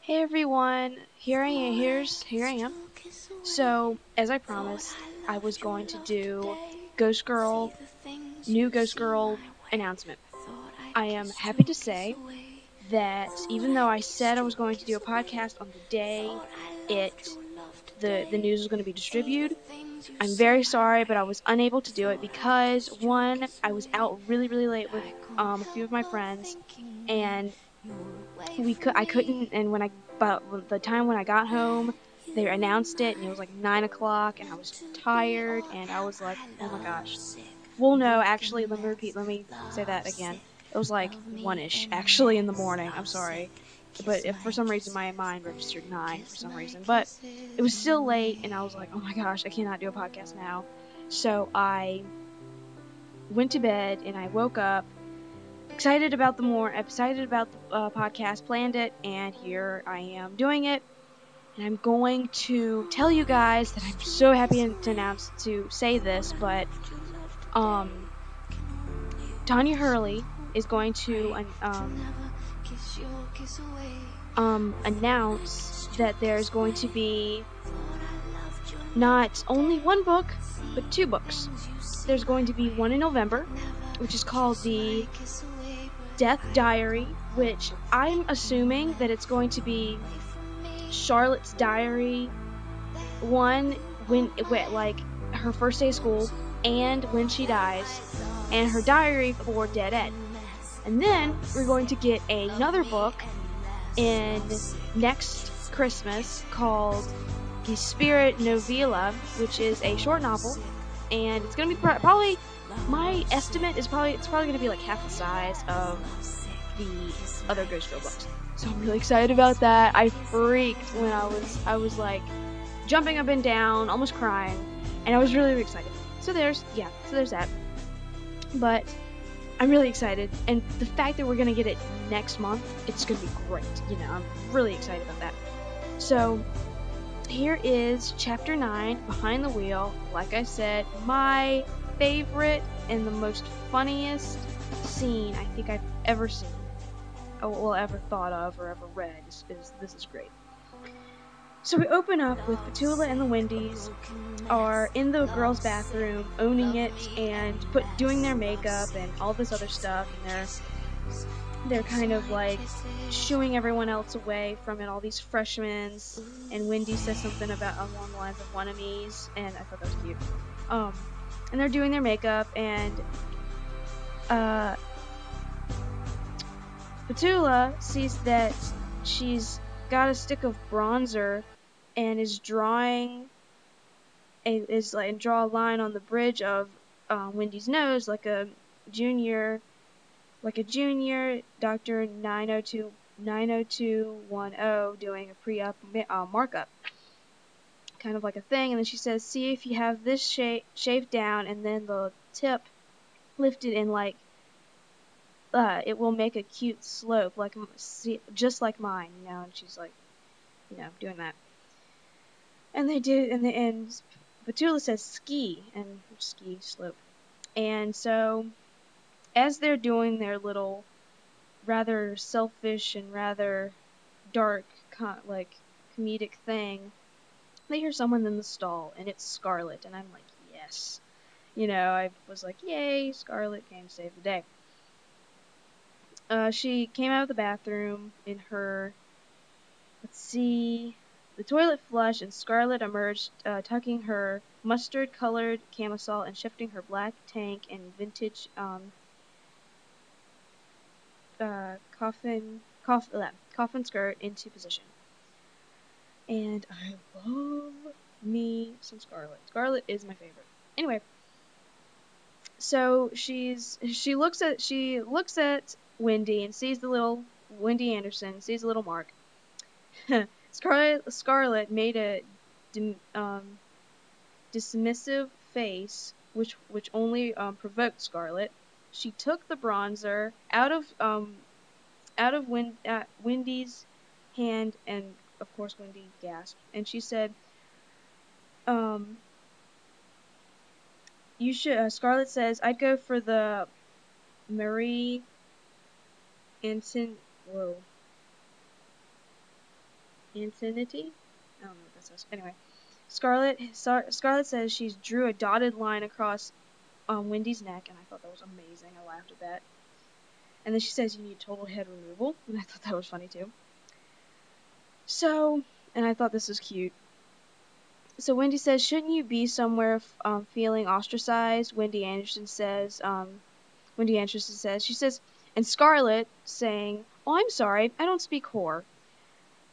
Hey everyone, here I am. So, as I promised, I was going to do Ghost Girl, new Ghost Girl announcement. I am happy to say that even though I said I was going to do a podcast on the day it the news was going to be distributed, I'm very sorry, but I was unable to do it because one, I was out really late with a few of my friends, and I couldn't, and but the time when I got home, they announced it, and it was like 9 o'clock, and I was tired, and I was like, oh my gosh. Well, no, actually, let me say that again. It was like 1ish, actually, in the morning. I'm sorry. But if for some reason my mind registered 9 for some reason. But it was still late, and I was like, oh my gosh, I cannot do a podcast now. So I went to bed, and I woke up excited about the podcast, planned it, and here I am doing it. And I'm going to tell you guys that I'm so happy to say this, but um, Tanya Hurley is going to announce that there's going to be not only one book, but two books. There's going to be one in November, which is called the Death Diary, which I'm assuming that it's going to be Charlotte's diary, one when like her first day of school and when she dies, and her diary for Dead Ed. And then we're going to get another book in next Christmas called The Spirit Novella, which is a short novel, and it's gonna be probably, my estimate is it's probably gonna be like half the size of the other Ghost Girl books. So I'm really excited about that. I freaked when I was like jumping up and down, almost crying, and I was really excited. So there's that. But I'm really excited, and the fact that we're gonna get it next month, it's gonna be great. I'm really excited about that. So here is chapter 9, Behind the Wheel. Like I said, my favorite and the most funniest scene I think I've ever seen, or ever thought of, or ever read. This is great. So we open up with Petula and the Wendy's are in the girls' bathroom, owning it and doing their makeup and all this other stuff, and they're kind of like shooing everyone else away from it, all these freshmen. And Wendy says something about along the lines of wannabes, and I thought that was cute. And they're doing their makeup, and Petula sees that she's got a stick of bronzer and is draw a line on the bridge of Wendy's nose like a junior Dr. 90210 doing a pre-up markup, kind of like a thing. And then she says, see if you have this shaved down and then the tip lifted in, like it will make a cute slope, like just like mine, and she's like, doing that. And they do, and Petula says ski, and ski slope. And so as they're doing their little rather selfish and rather dark comedic thing, they hear someone in the stall, and it's Scarlet, and I'm like, yes. I was like, yay, Scarlet came to save the day. She came out of the bathroom in her, the toilet flushed, and Scarlet emerged, tucking her mustard-colored camisole and shifting her black tank and vintage coffin skirt into position. And I love me some Scarlet. Scarlet is my favorite. Anyway, so she looks at Wendy and sees the little Wendy Anderson, sees a little mark. Scarlet made a dismissive face, which only provoked Scarlet. She took the bronzer out of Wendy's hand, and of course Wendy gasped, and she said, you should. Scarlet says, I'd go for the Marie Anton. Whoa. insanity. I don't know what that says. Anyway, Scarlet says she's drew a dotted line across Wendy's neck, and I thought that was amazing. I laughed at that. And then she says you need total head removal, and I thought that was funny too. So, and I thought this was cute. So Wendy says, shouldn't you be somewhere feeling ostracized? She says, and Scarlet saying, oh, I'm sorry, I don't speak whore.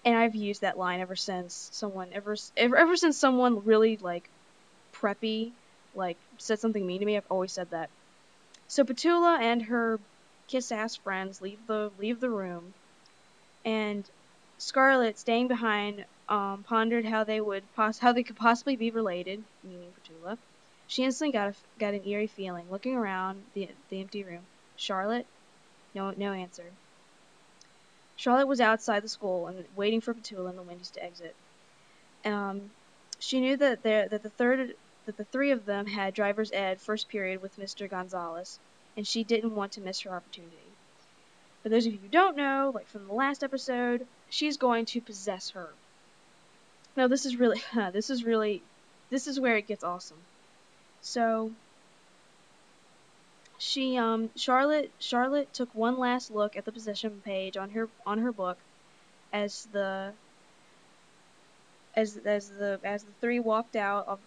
And I've used that line ever since ever since someone really like preppy like said something mean to me. I've always said that. So Petula and her kiss ass friends leave the room, and Scarlet, staying behind, pondered how they could possibly be related, meaning Petula. She instantly got an eerie feeling, looking around the empty room. Charlotte, no answer. Charlotte was outside the school and waiting for Petula and the Wendy's to exit. She knew that the three of them had driver's ed first period with Mr. Gonzalez, and she didn't want to miss her opportunity. For those of you who don't know, like from the last episode, she's going to possess her. No, this is where it gets awesome. So Charlotte took one last look at the possession page on her book as the three walked out of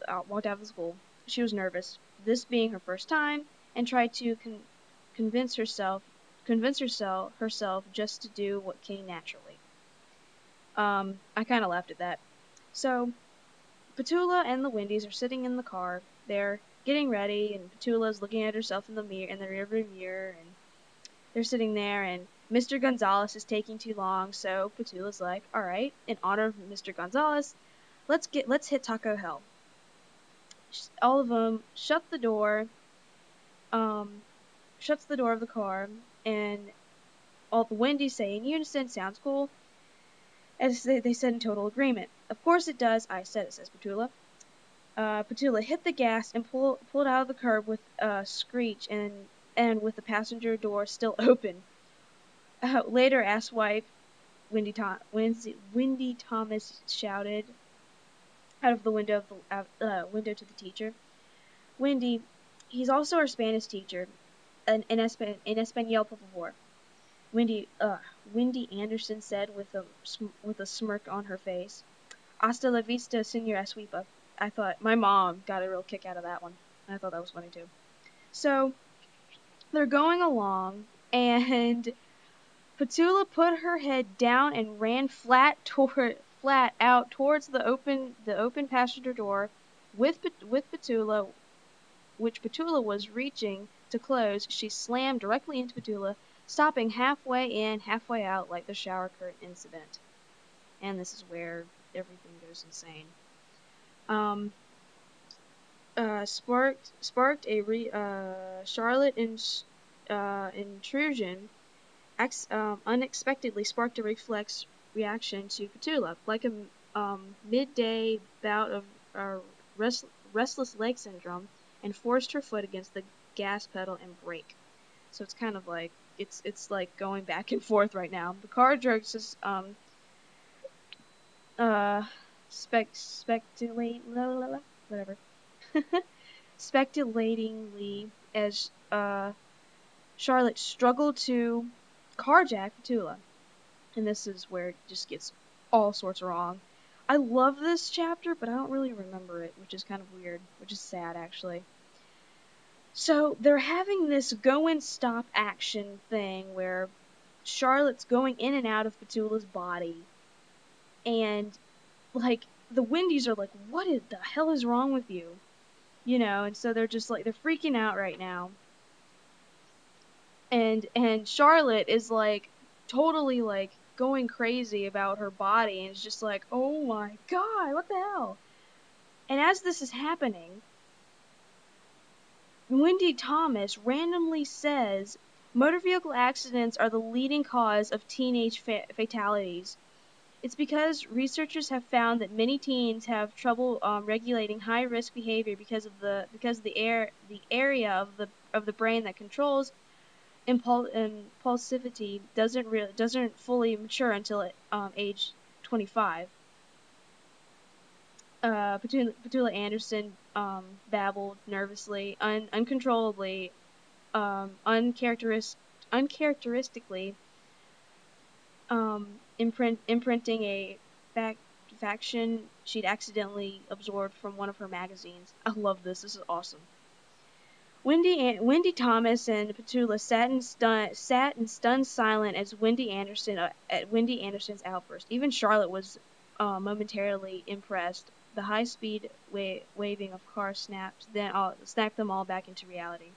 the school. She was nervous, this being her first time, and tried to convince herself just to do what came naturally. I kind of laughed at that. So Petula and the Wendy's are sitting in the car. They're getting ready, and Petula's looking at herself in the rearview mirror, and they're sitting there, and Mr. Gonzalez is taking too long, so Petula's like, all right, in honor of Mr. Gonzalez, let's hit Taco Hell. All of them shuts the door of the car, and all the Wendy's say in unison, sounds cool, as they said in total agreement. Of course it does, I said it, says Petula. Petula hit the gas and pulled out of the curb with a screech and with the passenger door still open. Later, asswife Wendy Thomas shouted out of the window to the teacher. Wendy, he's also our Spanish teacher. En español, por favor. Wendy Anderson said with a smirk on her face. Hasta la vista, Senor Asweepa. I thought my mom got a real kick out of that one. I thought that was funny too. So they're going along, and Petula put her head down and ran flat out towards the open passenger door with Petula, which Petula was reaching to close. She slammed directly into Petula, stopping halfway in, halfway out, like the shower curtain incident. And this is where everything goes insane. Sparked a Charlotte intrusion. Unexpectedly sparked a reflex reaction to Petula, like a midday bout of restless leg syndrome, and forced her foot against the gas pedal and brake. So it's kind of like it's like going back and forth right now. The car jerks just speculatingly as Charlotte struggled to carjack Petula. And this is where it just gets all sorts wrong. I love this chapter, but I don't really remember it, which is kind of weird, which is sad actually. So they're having this go and stop action thing where Charlotte's going in and out of Petula's body, and like the Wendy's are like, what the hell is wrong with you? You know, and so they're just like, they're freaking out right now. And Charlotte is like totally like going crazy about her body, and it's just like, oh my god, what the hell? And as this is happening, Wendy Thomas randomly says motor vehicle accidents are the leading cause of teenage fatalities. It's because researchers have found that many teens have trouble regulating high-risk behavior because the area of the brain that controls impulsivity doesn't fully mature until age 25. Petula Anderson babbled nervously, uncontrollably, uncharacteristically, imprinting a faction she'd accidentally absorbed from one of her magazines. I love this. This is awesome. Wendy Thomas and Petula sat in stunned silence as at Wendy Anderson's outburst. Even Charlotte was momentarily impressed. The high-speed waving of cars snapped them all back into reality.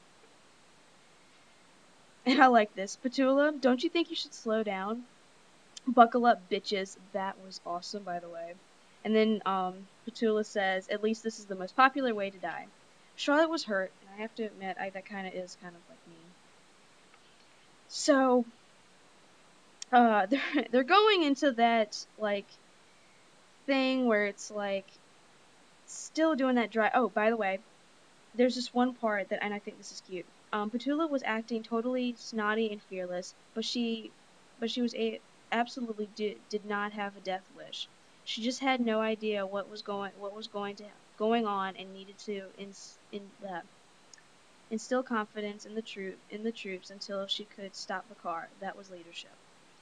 And I like this. Petula, don't you think you should slow down? Buckle up, bitches. That was awesome, by the way. And then Petula says, at least this is the most popular way to die. Charlotte was hurt, and I have to admit, that kind of is kind of like me. So, they're going into that, like, thing where it's, like, still doing that dry. Oh, by the way, there's this one part that, and I think this is cute. Petula was acting totally snotty and fearless, but she was absolutely did not have a death wish. She just had no idea what was going on and needed to instill confidence in the troops until she could stop the car. That was leadership.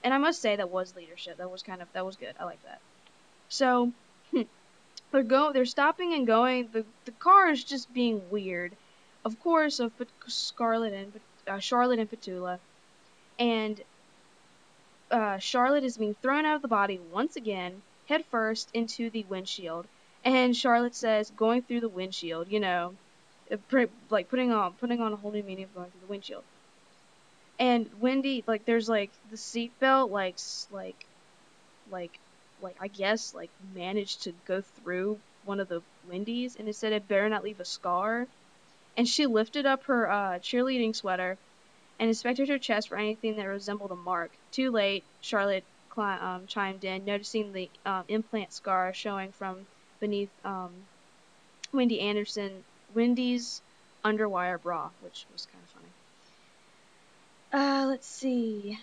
And I must say that was leadership. That was good. I like that. So they're stopping and going. The car is just being weird. Of course, of Charlotte and Petula, and Charlotte is being thrown out of the body once again, head first into the windshield. And Charlotte says, "Going through the windshield," like putting on a whole new meaning of going through the windshield. And Wendy, like, there's like the seatbelt, I guess like managed to go through one of the Wendy's, and it said it better not leave a scar. And she lifted up her cheerleading sweater and inspected her chest for anything that resembled a mark. Too late, Charlotte chimed in, noticing the implant scar showing from beneath Wendy's underwire bra, which was kind of funny. Let's see.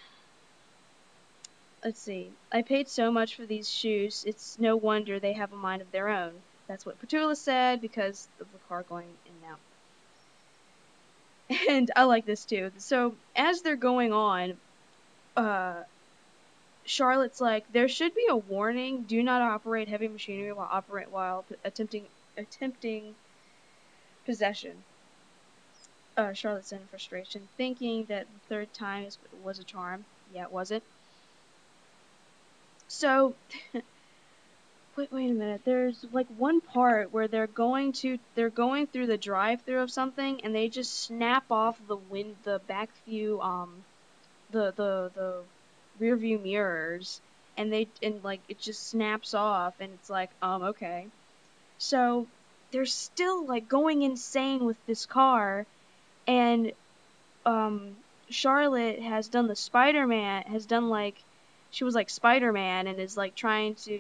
I paid so much for these shoes, it's no wonder they have a mind of their own. That's what Petula said because of the car going in and out. And I like this too. So as they're going on, Charlotte's like, there should be a warning: do not operate heavy machinery while attempting possession. Charlotte said in frustration, thinking that the third time was a charm. Yeah, it wasn't. So wait a minute. There's like one part where they're going through the drive-through of something, and they just snap off the back view, the rear view mirrors, and like it just snaps off, and it's like, okay. So they're still like going insane with this car, and Charlotte has done she was like Spider-Man and is like trying to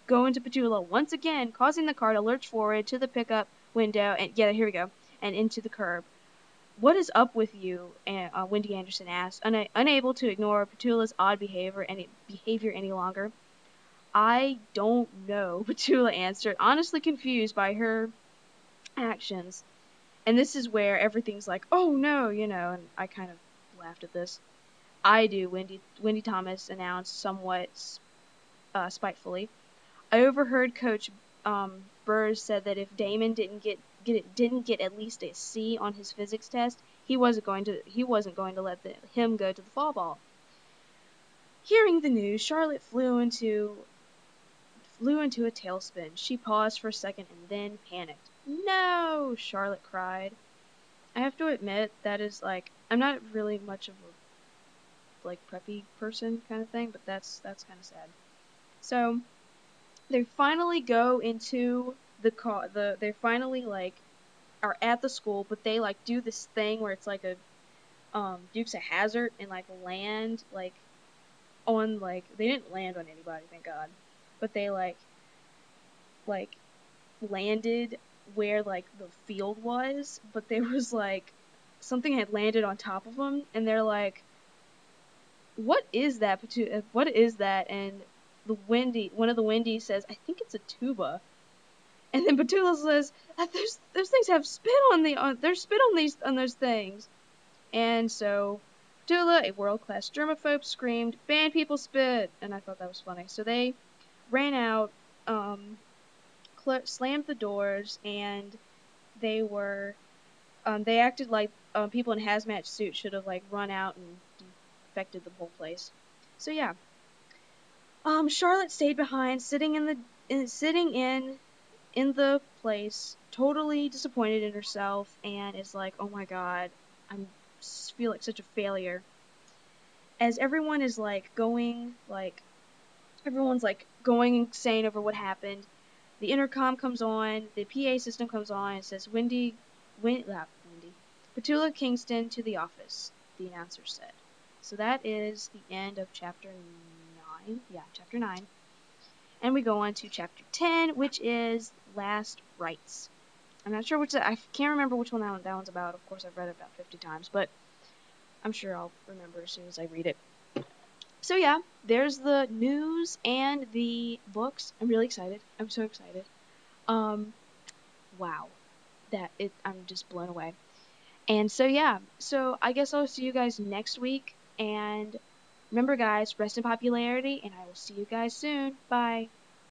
go into Petula once again, causing the car to lurch forward to the pickup window, and yeah, here we go, and into the curb. What is up with you? Wendy Anderson asked, unable to ignore Petula's odd behavior any longer. I don't know, Petula answered, honestly confused by her actions. And this is where everything's like, oh no, and I kind of laughed at this. I do, Wendy Thomas announced somewhat spitefully. I overheard Coach Burrs said that if Damon didn't get at least a C on his physics test, he wasn't going to let him go to the fall ball. Hearing the news, Charlotte flew into a tailspin. She paused for a second and then panicked. No, Charlotte cried. I have to admit that is like, I'm not really much of a like preppy person kind of thing, but that's kind of sad. So they finally go into the car. They finally like are at the school, but they like do this thing where it's like a Dukes of Hazzard and like land like on like they didn't land on anybody, thank God, but they like landed where like the field was, but there was like something had landed on top of them, and they're like, "What is that? What is that?" And one of the Wendy says, "I think it's a tuba." And then Petula says that those things have spit on there's spit on those things. And so Petula, a world-class germaphobe, screamed, "Ban people spit!" And I thought that was funny. So they ran out, slammed the doors, and they were they acted like people in hazmat suits should have like run out and defected the whole place. So yeah, Charlotte stayed behind, sitting in the place, totally disappointed in herself, and is like, "Oh my god, I feel like such a failure." As everyone's like going insane over what happened. The intercom comes on, the PA system comes on, and says, Wendy, Petula Kingston to the office, the announcer said. So that is the end of chapter 9. Yeah, chapter 9. And we go on to chapter 10, which is Last Rites. I'm not sure I can't remember which one that one's about. Of course, I've read it about 50 times, but I'm sure I'll remember as soon as I read it. So yeah, there's the news and the books. I'm really excited. I'm so excited. Um, wow. I'm just blown away. And so yeah, so I guess I'll see you guys next week. And remember guys, rest in popularity, and I will see you guys soon. Bye.